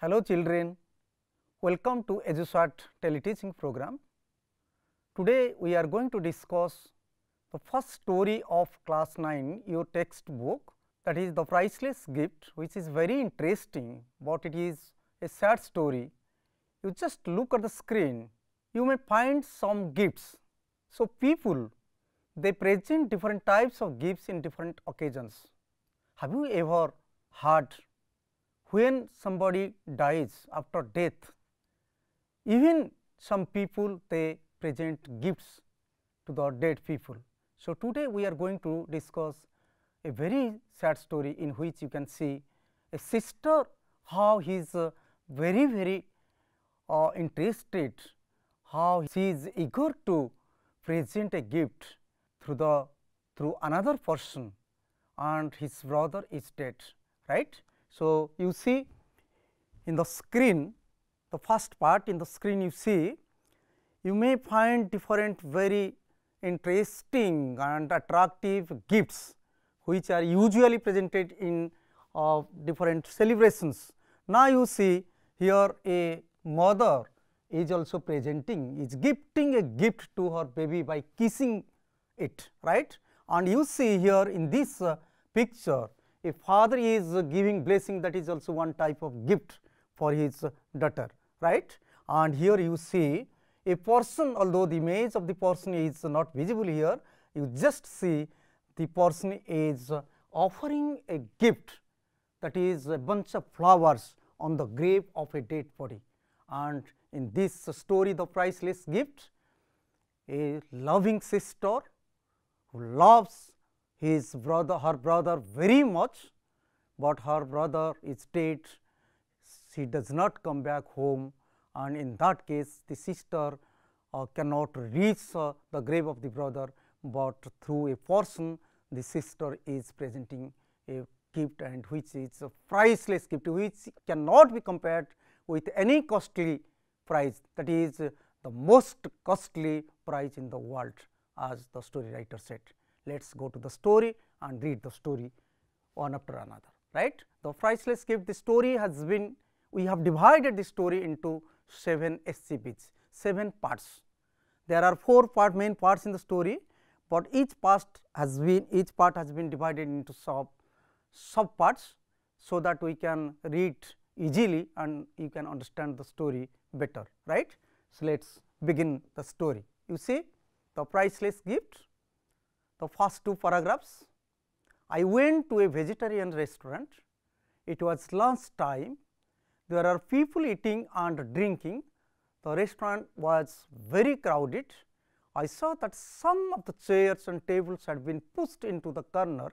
Hello children, welcome to EduSwat teleteaching program. Today we are going to discuss the first story of class 9 your textbook, that is the priceless gift, which is very interesting, but it is a sad story. You just look at the screen, you may find some gifts. So, people they present different types of gifts in different occasions. Have you ever heard when somebody dies after death, even some people they present gifts to the dead people. So, today we are going to discuss a very sad story in which you can see a sister how he is very interested, how she is eager to present a gift through another person, and his brother is dead, right. So, you see in the screen, the first part in the screen you see, you may find different very interesting and attractive gifts, which are usually presented in different celebrations. Now, you see here a mother is also presenting, is gifting a gift to her baby by kissing it, right. And you see here in this picture, a father is giving blessing, that is also one type of gift for his daughter, right. And here you see a person, although the image of the person is not visible here, you just see the person is offering a gift, that is a bunch of flowers on the grave of a dead body. And in this story, the priceless gift, a loving sister who loves his brother, her brother very much, but her brother is dead, she does not come back home, and in that case the sister cannot reach the grave of the brother, but through a person the sister is presenting a gift, and which is a priceless gift, which cannot be compared with any costly prize, that is the most costly prize in the world, as the story writer said. Let us go to the story and read the story one after another, right. The priceless gift, the story has been, we have divided the story into 7 SCPs, 7 parts. There are 4 main parts in the story, but each part has been divided into sub parts, so that we can read easily and you can understand the story better, right. So, let us begin the story. You see the priceless gift. The first 2 paragraphs, I went to a vegetarian restaurant. It was lunch time. There are people eating and drinking. The restaurant was very crowded. I saw that some of the chairs and tables had been pushed into the corner.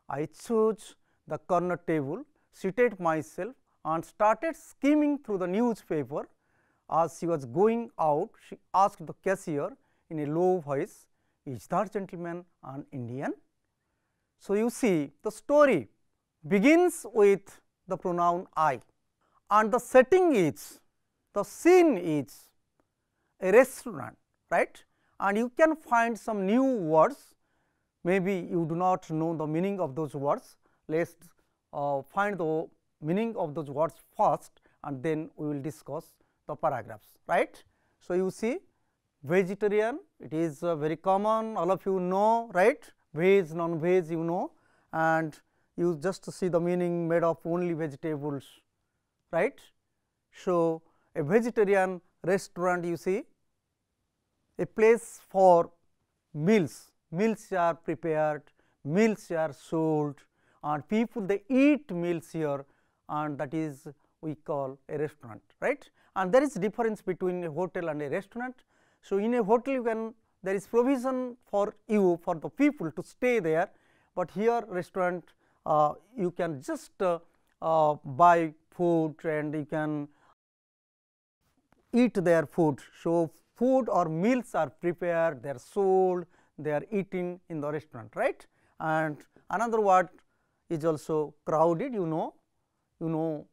I chose the corner table, seated myself and started skimming through the newspaper. As she was going out, she asked the cashier in a low voice, is that gentleman an Indian? So, you see the story begins with the pronoun I, and the setting is, the scene is a restaurant, right, and you can find some new words, maybe you do not know the meaning of those words. Let us find the meaning of those words first, and then we will discuss the paragraphs, right. So, you see vegetarian, it is very common, all of you know, right, veg, non-veg you know, and you just see the meaning, made of only vegetables, right. So, a vegetarian restaurant, you see a place for meals, meals are prepared, meals are sold, and people they eat meals here, and that is we call a restaurant, right. And there is difference between a hotel and a restaurant. So, in a hotel you can, there is provision for you, for the people to stay there, but here restaurant you can just buy food and you can eat their food. So, food or meals are prepared, they are sold, they are eaten in the restaurant, right. And another word is also crowded, you know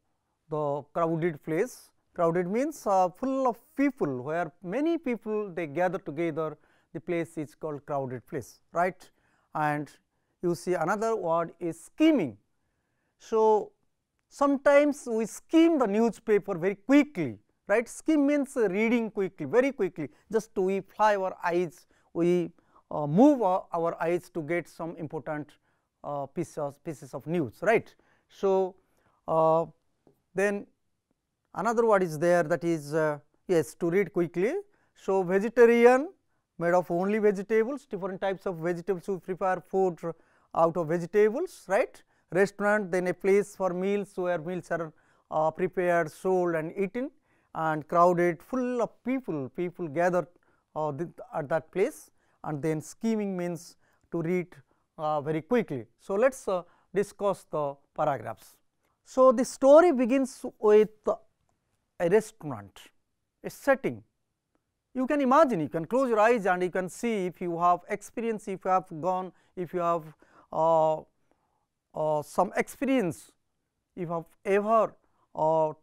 the crowded place. Crowded means full of people, where many people they gather together, the place is called crowded place, right. And you see another word is scheming. So, sometimes we skim the newspaper very quickly, right. Skim means reading quickly, very quickly, just we fly our eyes, we move our eyes to get some important pieces of news, right. So, then another word is there, that is yes, to read quickly. So, vegetarian, made of only vegetables, different types of vegetables, we prepare food out of vegetables, right. Restaurant, then a place for meals where meals are prepared, sold and eaten, and crowded, full of people gathered at that place. And then skimming means to read very quickly. So, let us discuss the paragraphs. So, the story begins with a restaurant, a setting. You can imagine, you can close your eyes and you can see, if you have experience, if you have gone, if you have some experience, if you have ever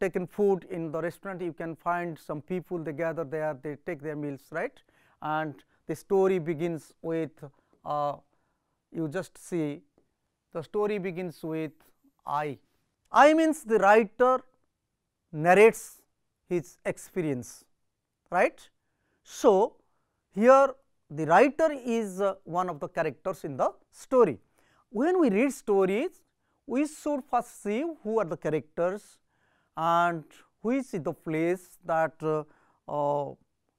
taken food in the restaurant, you can find some people, they gather there, they take their meals, right. And the story begins with, you just see, the story begins with I. I means the writer narrates his experience, right. So, here the writer is one of the characters in the story. When we read stories, we should first see who are the characters and which is the place that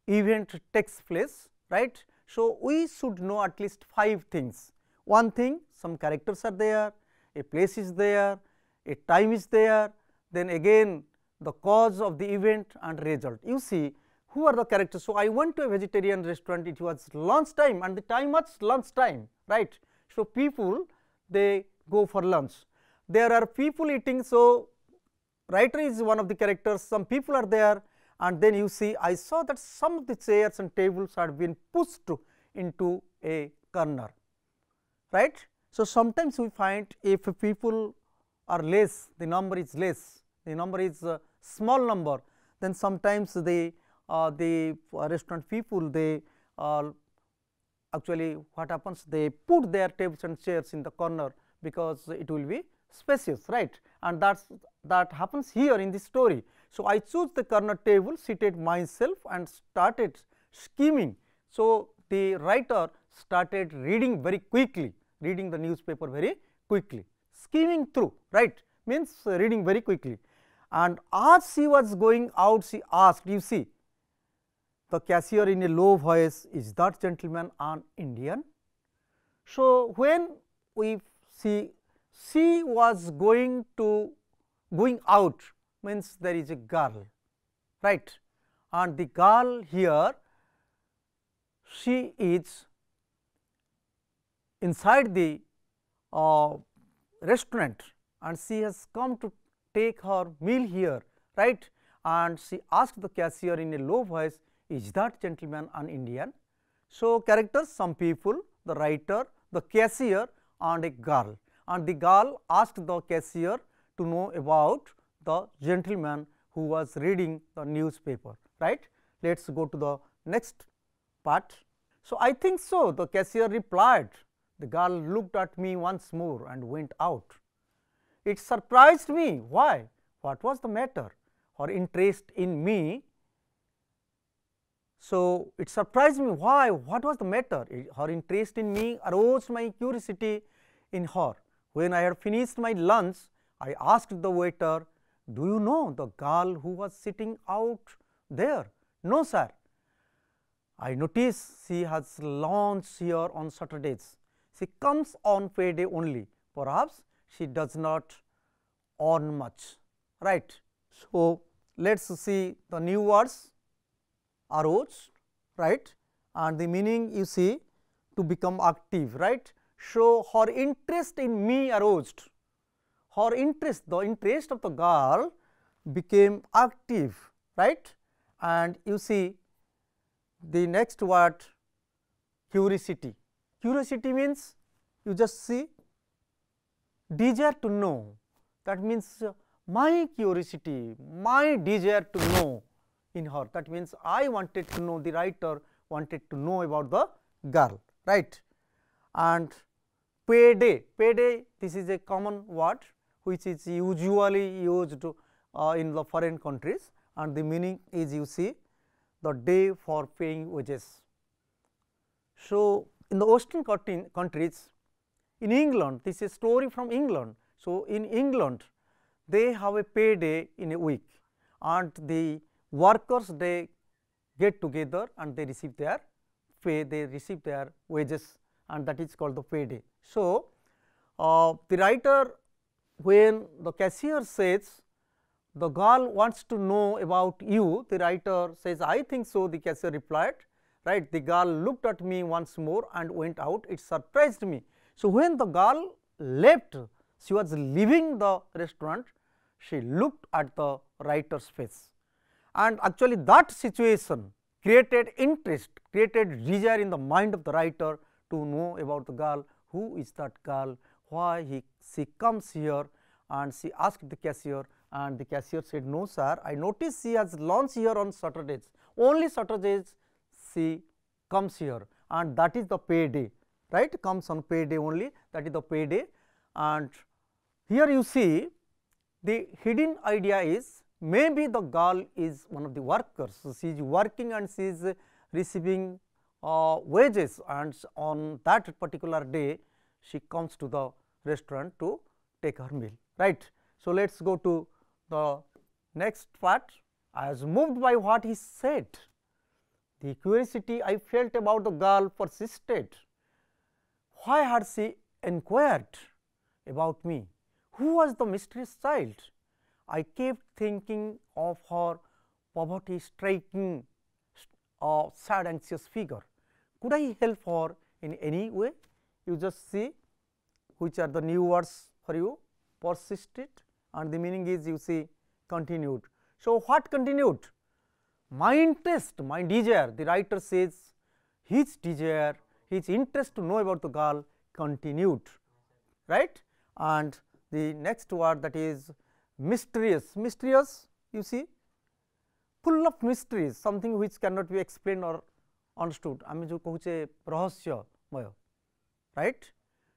event takes place, right. So, we should know at least 5 things. One thing, some characters are there, a place is there, a time is there, then again the cause of the event and result. You see, who are the characters? So, I went to a vegetarian restaurant, it was lunch time and the time was lunch time, right. So, people they go for lunch, there are people eating. So, writer is one of the characters, some people are there, and then you see, I saw that some of the chairs and tables had been pushed into a corner, right. So, sometimes we find if people are less, the number is less, the number is a small number, then sometimes the restaurant people, they actually what happens, they put their tables and chairs in the corner because it will be spacious, right. And that happens here in this story. So, I choose the corner table, seated myself and started skimming. So, the writer started reading very quickly, reading the newspaper very quickly, skimming through, right, means reading very quickly. And as she was going out, she asked, you see, the cashier in a low voice, is that gentleman an Indian? So, when we see, she was going out, means there is a girl, right, and the girl here, she is inside the restaurant and she has come to take her meal here, right, and she asked the cashier in a low voice, is that gentleman an Indian? So, characters, some people, the writer, the cashier and a girl, and the girl asked the cashier to know about the gentleman who was reading the newspaper, right. Let us go to the next part. So, I think so, the cashier replied. The girl looked at me once more and went out. It surprised me. Why? What was the matter? Her interest in me. So, it surprised me. Why? What was the matter? Her interest in me aroused my curiosity in her. When I had finished my lunch, I asked the waiter, do you know the girl who was sitting out there? No, sir. I noticed she has lunch here on Saturdays. She comes on payday only. Perhaps she does not earn much, right. So, let us see the new words, aroused, right, and the meaning you see, to become active, right. So, her interest in me aroused, her interest, the interest of the girl became active, right, and you see the next word, curiosity. Curiosity means you just see desire to know, that means my curiosity, my desire to know in her, that means I wanted to know, the writer wanted to know about the girl, right. And payday, payday, this is a common word which is usually used in the foreign countries, and the meaning is you see the day for paying wages. So, in the western countries, in England, this is a story from England. So, in England they have a payday in a week, and the workers they get together and they receive their pay, they receive their wages, and that is called the payday. So, the writer, when the cashier says the girl wants to know about you, the writer says I think so, the cashier replied, right. The girl looked at me once more and went out, it surprised me. So, when the girl left, she was leaving the restaurant, she looked at the writer's face, and actually that situation created interest, created desire in the mind of the writer to know about the girl, who is that girl, why she comes here, and she asked the cashier, and the cashier said, no sir, I noticed she has lunch here on Saturdays, only Saturdays she comes here, and that is the payday, right, comes on payday only, that is the payday. And here you see the hidden idea is maybe the girl is one of the workers. So, she is working and she is receiving wages, and on that particular day she comes to the restaurant to take her meal, right. So, let us go to the next part. I was moved by what he said. The curiosity I felt about the girl persisted. Why had she inquired about me? Who was the mysterious child? I kept thinking of her poverty striking, sad, anxious figure. Could I help her in any way? You just see which are the new words for you, persisted, and the meaning is you see continued. So, what continued? My interest, my desire, the writer says his desire, his interest to know about the girl continued, right. And the next word, that is mysterious. Mysterious, you see, full of mysteries, something which cannot be explained or understood. आमे जो कहूचे रहस्यमय, right.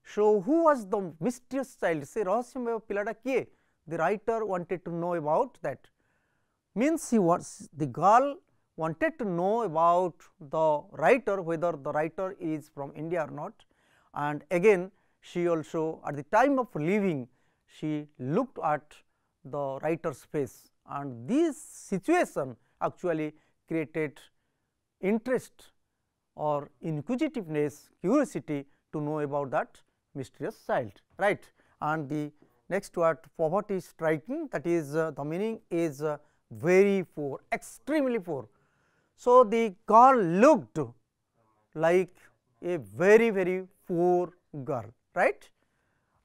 So, who was the mysterious child? से रहस्यमय पिलाटा किए? The writer wanted to know about that. Means he was, the girl wanted to know about the writer, whether the writer is from India or not, and again she also at the time of leaving she looked at the writer's face, and this situation actually created interest or inquisitiveness, curiosity to know about that mysterious child, right. And the next word, poverty striking, that is the meaning is very poor, extremely poor. So, the girl looked like a very, very poor girl, right.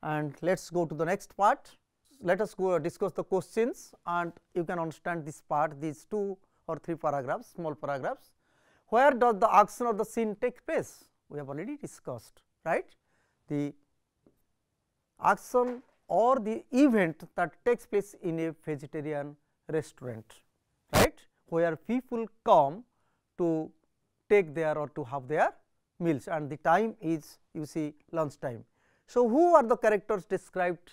And let us go to the next part. Let us go discuss the questions, and you can understand this part, these 2 or 3 paragraphs, small paragraphs. Where does the action of the scene take place? We have already discussed, right. The action or the event that takes place in a vegetarian restaurant, right, where people come to take their or to have their meals, and the time is you see lunch time. So, who are the characters described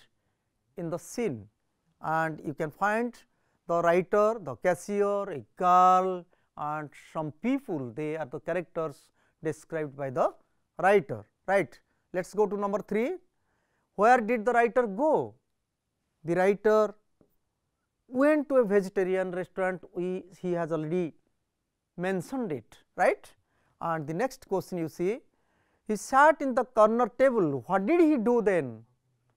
in the scene? And you can find the writer, the cashier, a girl, and some people, they are the characters described by the writer, right. Let us go to number 3. Where did the writer go? The writer went to a vegetarian restaurant, he has already mentioned it, right. And the next question you see, he sat in the corner table, what did he do then?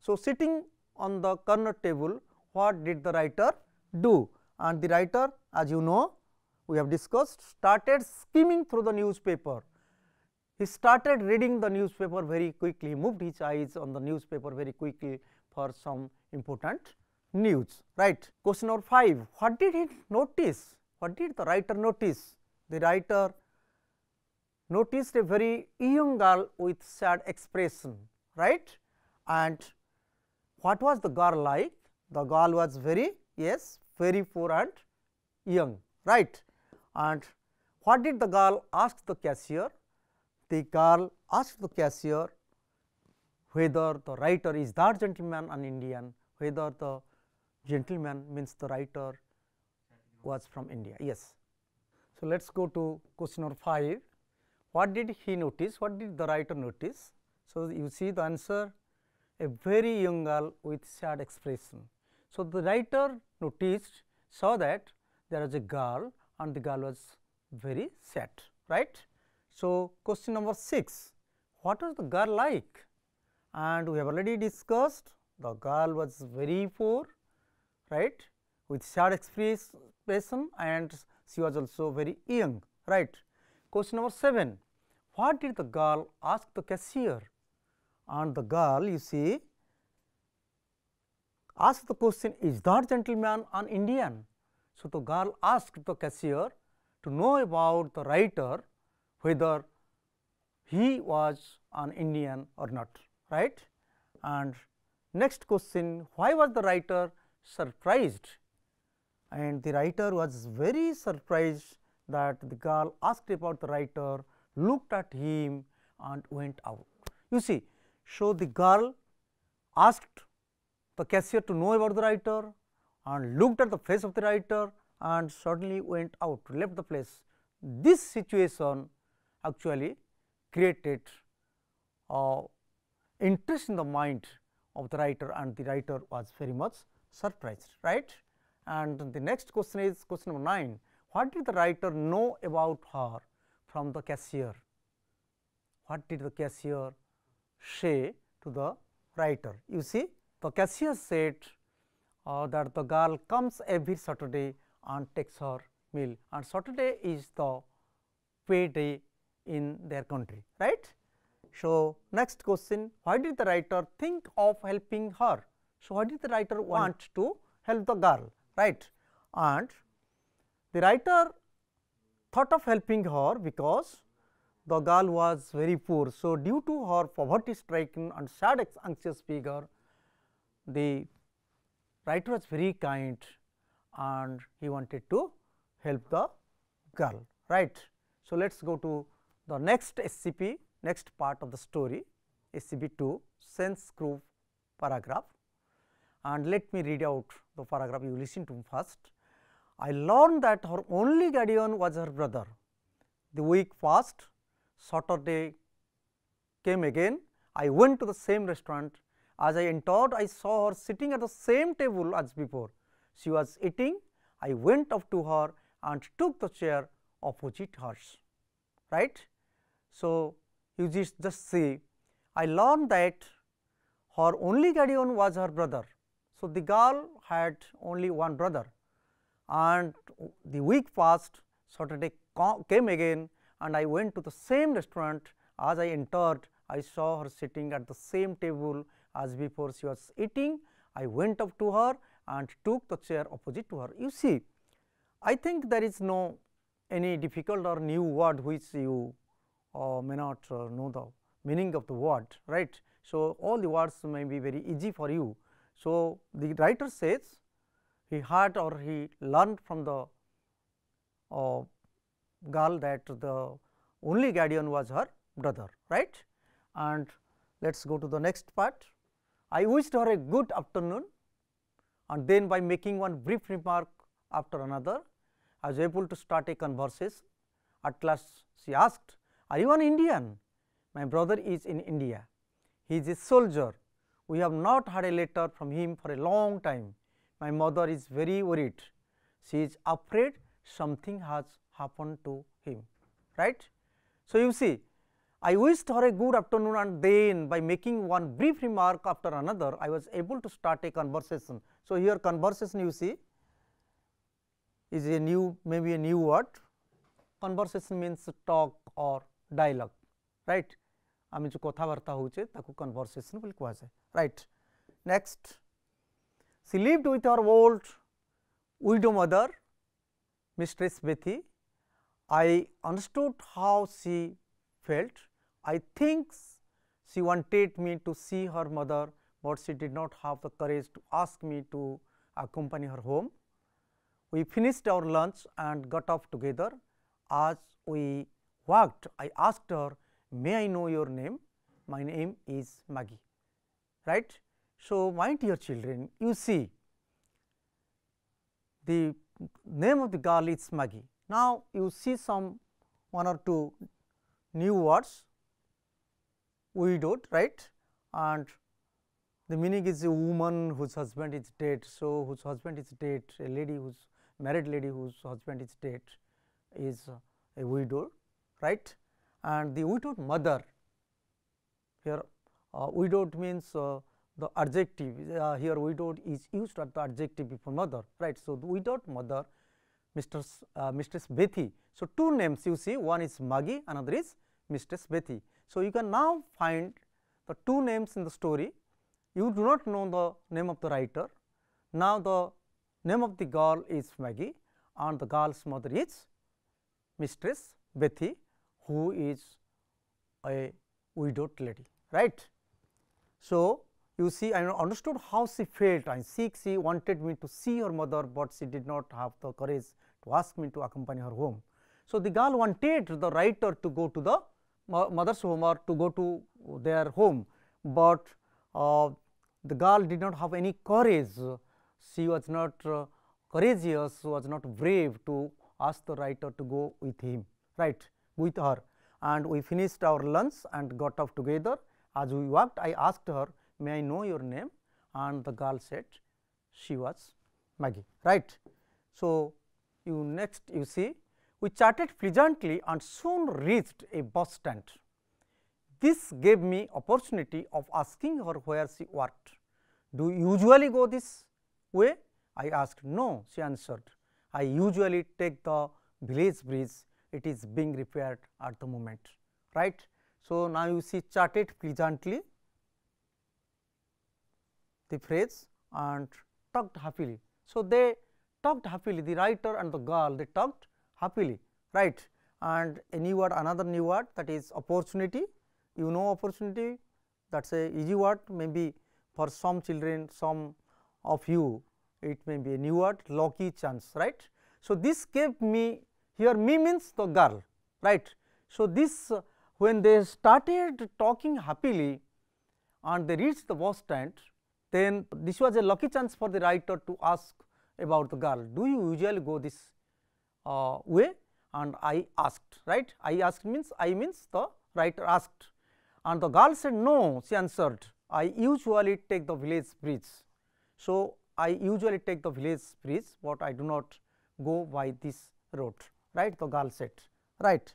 So, sitting on the corner table, what did the writer do? And the writer, as you know, we have discussed, started skimming through the newspaper. He started reading the newspaper very quickly, he moved his eyes on the newspaper very quickly for some important news, right. Question number 5, what did he notice? What did the writer notice? The writer noticed a very young girl with sad expression, right. And what was the girl like? The girl was very, yes, very poor and young, right. And what did the girl ask the cashier? The girl asked the cashier whether the writer is that gentleman an Indian, whether the gentleman means the writer was from India. Yes. So, let us go to question number 5. What did he notice? What did the writer notice? So, you see the answer, a very young girl with sad expression. So, the writer noticed, saw that there was a girl and the girl was very sad, right. So, question number 6, what was the girl like? And we have already discussed, the girl was very poor, right, with sad expression, and she was also very young, right. Question number 7, what did the girl ask the cashier? And the girl, you see, asked the question, is that gentleman an Indian? So, the girl asked the cashier to know about the writer, whether he was an Indian or not, right. And next question, why was the writer surprised? And the writer was very surprised that the girl asked about the writer, looked at him and went out. You see, so the girl asked the cashier to know about the writer and looked at the face of the writer and suddenly went out, left the place. This situation actually created interest in the mind of the writer, and the writer was very much surprised, right. And the next question is question number 9. What did the writer know about her from the cashier? What did the cashier say to the writer? You see, the cashier said that the girl comes every Saturday and takes her meal, and Saturday is the pay day in their country, right. So, next question, why did the writer think of helping her? So, why did the writer want to help the girl, right. And the writer thought of helping her because the girl was very poor. So, due to her poverty stricken and sad anxious figure, the writer was very kind and he wanted to help the girl, right. So, let us go to the next SCP, next part of the story, SCP 2, sense group paragraph, and let me read out the paragraph, you listen to me first. I learned that her only guardian was her brother. The week passed, Saturday came again. I went to the same restaurant. As I entered, I saw her sitting at the same table as before. She was eating. I went up to her and took the chair opposite hers, right. So, you just see, I learned that her only guardian was her brother. So, the girl had only one brother, and the week passed, Saturday came again, and I went to the same restaurant. As I entered, I saw her sitting at the same table as before. She was eating. I went up to her and took the chair opposite to her. You see, I think there is no any difficult or new word which you may not know the meaning of the word, right. So, all the words may be very easy for you. So, the writer says he heard or he learned from the girl that the only guardian was her brother, right. And let us go to the next part. I wished her a good afternoon, and then by making one brief remark after another, I was able to start a conversation. At last she asked, are you an Indian? My brother is in India. He is a soldier. We have not had a letter from him for a long time. My mother is very worried. She is afraid something has happened to him, right. So, you see, I wished her a good afternoon, and then by making one brief remark after another, I was able to start a conversation. So, here conversation you see is a new, maybe a new word. Conversation means talk or dialogue, right. आम जो कथबार्ता होचे ताकू conversation बोली कहा जाए, right. Next, she lived with her old widow mother, Mistress Bethy. I understood how she felt. I think she wanted me to see her mother, but she did not have the courage to ask me to accompany her home. We finished our lunch and got off together. As we walked, I asked her, may I know your name? My name is Maggie, right. So, my dear children, you see the name of the girl is Maggie. Now, you see some one or two new words, widowed, right, and the meaning is a woman whose husband is dead. So, whose husband is dead, a lady whose married lady whose husband is dead is a widow, right, and the widowed mother. Here widowed means the adjective, here widowed is used as the adjective before mother, right. So, the widowed mother, Mistress Betty. So, two names you see, one is Maggie, another is Mistress Betty. So, you can now find the two names in the story. You do not know the name of the writer. Now, the name of the girl is Maggie and the girl's mother is Mistress Betty, who is a widowed lady, right. So, you see, I understood how she felt, and she wanted me to see her mother, but she did not have the courage to ask me to accompany her home. So, the girl wanted the writer to go to the mother's home or to go to their home, but the girl did not have any courage. She was not courageous, was not brave to ask the writer to go with him, right, with her. And we finished our lunch and got off together. As we walked, I asked her, may I know your name? And the girl said she was Maggie, right. So, next you see, we chatted pleasantly and soon reached a bus stand. This gave me opportunity of asking her where she worked. Do you usually go this way? I asked. No, she answered. I usually take the village bridge. It is being repaired at the moment, right. So, now you see chatted pleasantly, the phrase, and talked happily. So, they talked happily, the writer and the girl, they talked happily, right. And a new word, another new word, that is opportunity. You know opportunity, that is a easy word, maybe for some children, some of you it may be a new word, lucky chance, right. So, this gave me, here me means the girl, right. So, this when they started talking happily and they reached the bus stand, then this was a lucky chance for the writer to ask about the girl. Do you usually go this way? And I asked, right. I asked means, I means the writer asked, and the girl said no, she answered, I usually take the village bridge. So, I usually take the village bridge, but I do not go by this road, right, the girl said, right.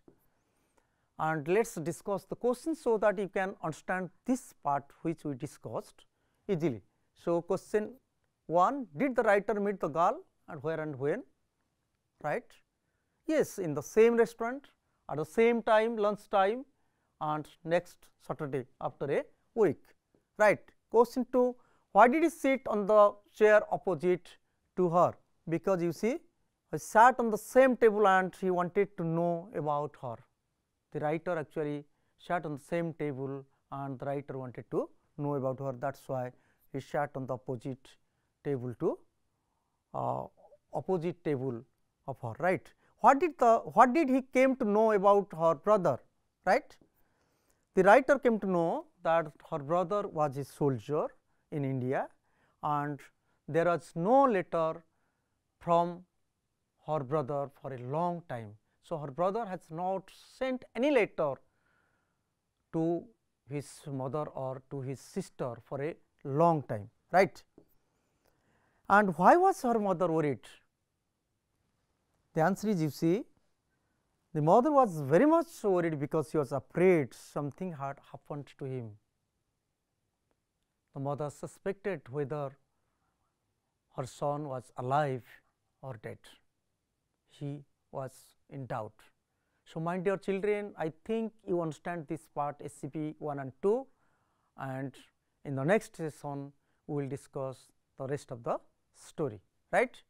And let us discuss the questions, so that you can understand this part which we discussed easily. So, question 1, did the writer meet the girl and where and when, right? Yes, in the same restaurant at the same time, lunch time, and next Saturday after a week, right. Question 2, why did he sit on the chair opposite to her? Because you see, he sat on the same table and he wanted to know about her. The writer actually sat on the same table and the writer wanted to know about her, that is why he sat on the opposite table to opposite table of her, right. What did he came to know about her brother, right? The writer came to know that her brother was a soldier in India and there was no letter from her brother for a long time. So, her brother has not sent any letter to his mother or to his sister for a long time, right. And why was her mother worried? The answer is, you see, the mother was very much worried because she was afraid something had happened to him. The mother suspected whether her son was alive or dead. She was in doubt. So, my dear children, I think you understand this part SCP 1 and 2, and in the next session we will discuss the rest of the story, right.